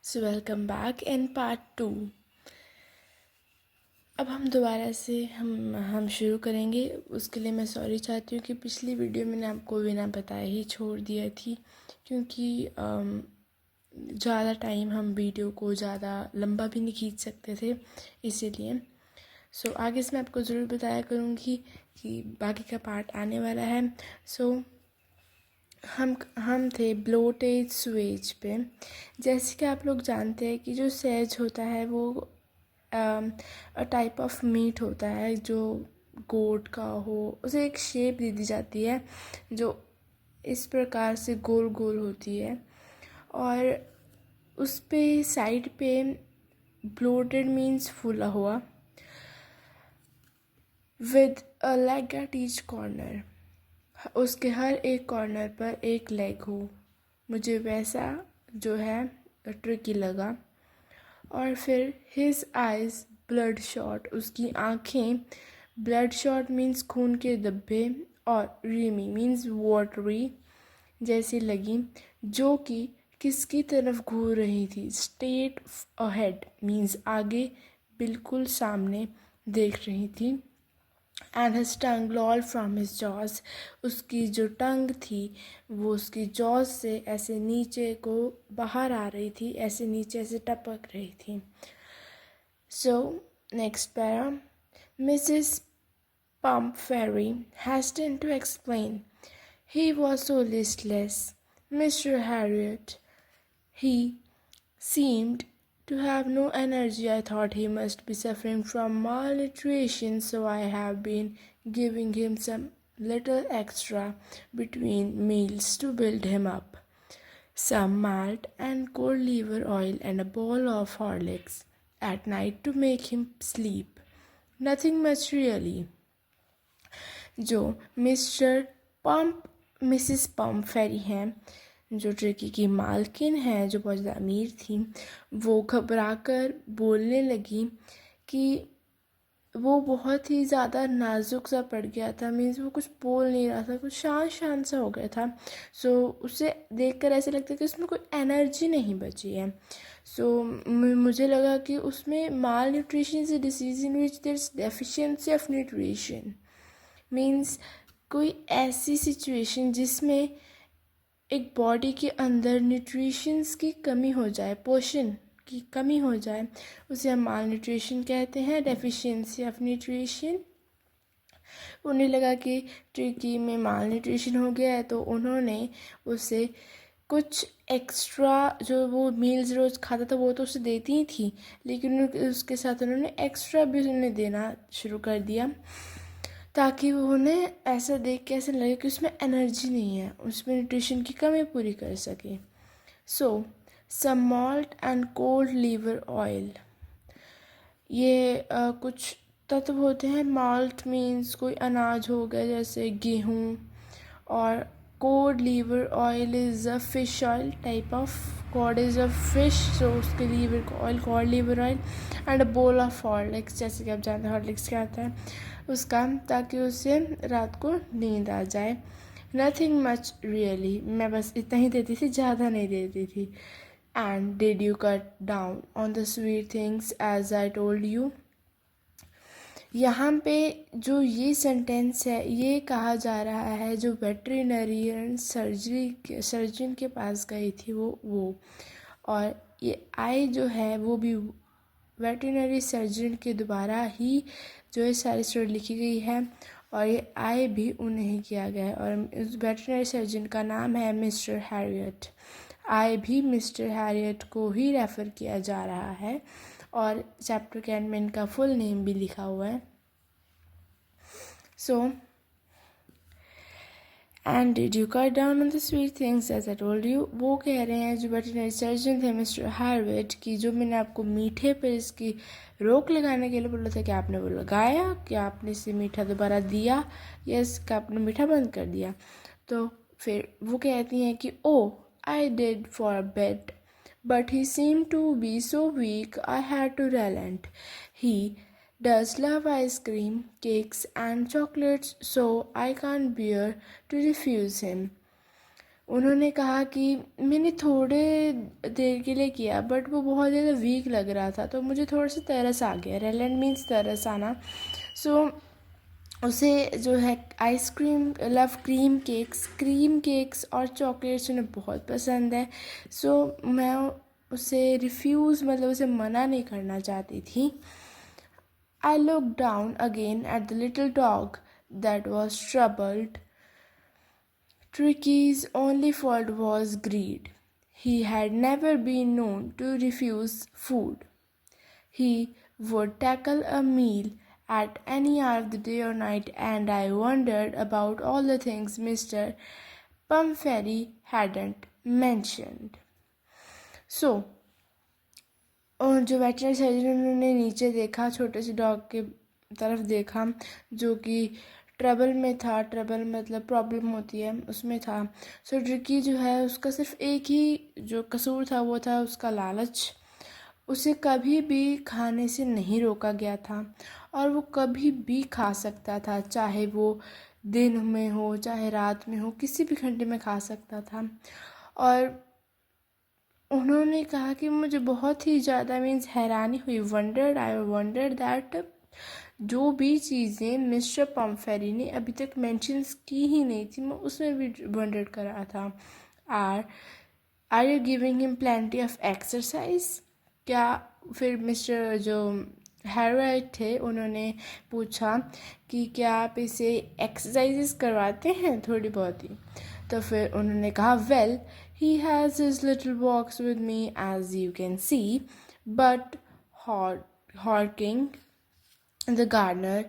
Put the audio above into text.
So welcome back in part 2। अब हम दोबारा से हम शुरू करेंगे। उसके लिए मैं सॉरी चाहती हूँ कि पिछली वीडियो मैंने आपको बिना बताए ही छोड़ दिया थी, क्योंकि ज़्यादा टाइम हम वीडियो को ज़्यादा लंबा भी नहीं खींच सकते थे, इसीलिए। सो आगे से मैं आपको ज़रूर बताया करूँगी कि बाकी का पार्ट आने वाला है। सो हम थे ब्लोटेज स्वेज पे। जैसे कि आप लोग जानते हैं कि जो सेज होता है वो टाइप ऑफ मीट होता है जो गोट का हो। उसे एक शेप दे दी जाती है जो इस प्रकार से गोल गोल होती है, और उस पे साइड पे ब्लोटेड मीन्स फूला हुआ, with a leg at each corner. उसके हर एक कॉर्नर पर एक लेग हो। मुझे वैसा जो है ट्रिकी लगा। और फिर हिज आइज़ ब्लड शॉट, उसकी आँखें ब्लड शॉट मीन्स खून के धब्बे, और रीमी मीन्स वाटरी जैसी लगी, जो कि किसकी तरफ घूर रही थी। स्ट्रेट अहेड मीन्स आगे, बिल्कुल सामने देख रही थी। And his tongue lolled from his jaws, उसकी जो टंग थी वो उसकी जॉज से ऐसे नीचे को बाहर आ रही थी, ऐसे नीचे से टपक रही थी। So next para, Mrs Pumphrey hastened to explain. He was so listless, Mr. Harriot. He seemed to have no energy. I thought he must be suffering from malnutrition, so I have been giving him some little extra between meals to build him up. Some malt and cold liver oil and a bowl of Horlicks at night to make him sleep. Nothing much really. जो Mrs पम्पफेरी हैं, जो tricky की मालकिन है, जो बहुत ज़्यादा अमीर थी, वो घबराकर बोलने लगी कि वो बहुत ही ज़्यादा नाजुक सा पड़ गया था। मीन्स वो कुछ बोल नहीं रहा था, कुछ शांत शांत सा हो गया था। सो उसे देखकर ऐसे लगता है कि उसमें कोई एनर्जी नहीं बची है। सो मुझे लगा कि उसमें malnutrition is a disease in which there is deficiency of nutrition. Means कोई ऐसी सिचुएशन जिसमें एक बॉडी के अंदर न्यूट्रिशंस की कमी हो जाए, पोषण की कमी हो जाए, उसे हम माल न्यूट्रिशन कहते हैं, डेफिशिएंसी ऑफ न्यूट्रिशन। उन्हें लगा कि ट्रिकी में माल न्यूट्रिशन हो गया है, तो उन्होंने उसे कुछ एक्स्ट्रा, जो वो मील्स रोज़ खाता था वो तो उसे देती ही थी, लेकिन उसके साथ उन्होंने एक्स्ट्रा भी उन्हें देना शुरू कर दिया, ताकि वो उन्हें ऐसा देख के ऐसा लगे कि उसमें एनर्जी नहीं है, उसमें न्यूट्रिशन की कमी पूरी कर सके। So some malt and cold liver oil, ये कुछ तत्व होते हैं। मॉल्ट मीन्स कोई अनाज हो गया जैसे गेहूँ, और cod liver oil is a fish oil type of, cod is a fish, so उसके लीवर को oil cod liver oil, and a bowl of Horlicks, जैसे कि आप जानते हैं हॉर्लिक्स क्या होता है उसका, ताकि उसे रात को नींद आ जाए। नथिंग मच रियली, मैं बस इतना ही देती थी, ज़्यादा नहीं देती थी। And did you cut down on the sweet things as I told you. यहाँ पे जो ये सेंटेंस है, ये कहा जा रहा है जो वेटरिनरी सर्जन के पास गई थी वो, और ये आई जो है वो भी वेटरिनरी सर्जन के द्वारा ही जो है सारी स्टोरी लिखी गई है, और ये आई भी उन्हें ही किया गया है, और इस वेटरिनरी सर्जन का नाम है मिस्टर हैरियट। आई भी मिस्टर हैरियट को ही रेफ़र किया जा रहा है, और चैप्टर के एंड में इनका फुल नेम भी लिखा हुआ है। So and did you cut down on the sweet things as I told you, वो कह रहे हैं जो वेटरिनरी सर्जन थे मिस्टर हैरियट की, जो मैंने आपको मीठे पर इसकी रोक लगाने के लिए बोला था, क्या आपने वो लगाया, क्या आपने इसे मीठा दोबारा दिया, यस, क्या आपने मीठा बंद कर दिया। तो फिर वो कहती हैं कि oh I did for a bet, but he seemed to be so weak I had to relent. He does love ice cream, cakes, and chocolates, so I can't bear to refuse him. उन्होंने कहा कि मैंने थोड़े देर के लिए किया but वो बहुत ज़्यादा वीक लग रहा था, तो मुझे थोड़ा सा तरस आ गया। रेलेंट मीन्स तरस आना। सो उसे जो है आइसक्रीम लव क्रीम केक्स और चॉकलेट्स उन्हें बहुत पसंद है। सो मैं उसे रिफ्यूज़ मतलब उसे मना नहीं करना चाहती थी। I looked down again at the little dog that was troubled. Tricky's only fault was greed. He had never been known to refuse food. He would tackle a meal at any hour of the day or night, and I wondered about all the things Mr. Pumphrey hadn't mentioned. So, और जो veterinary surgeon उन्होंने नीचे देखा, छोटे से dog के तरफ देखा जो कि ट्रबल में था। ट्रबल मतलब प्रॉब्लम होती है, उसमें था। सो ट्रिकी जो है उसका सिर्फ एक ही जो कसूर था वो था उसका लालच। उसे कभी भी खाने से नहीं रोका गया था और वो कभी भी खा सकता था, चाहे वो दिन में हो चाहे रात में हो, किसी भी घंटे में खा सकता था। और उन्होंने कहा कि मुझे बहुत ही ज़्यादा मीन्स हैरानी हुई। आई वंडर्ड दैट जो भी चीज़ें मिस्टर पम्फेरी ने अभी तक मेंशंस की ही नहीं थी, मैं उसमें भी वंडर्ड कर रहा था। Are you giving him plenty of exercise? क्या फिर मिस्टर जो हेरोल्ड थे उन्होंने पूछा कि क्या आप इसे एक्सरसाइजेस करवाते हैं थोड़ी बहुत ही? तो फिर उन्होंने कहा well he has his little walks with me as you can see, but Hawking the gardener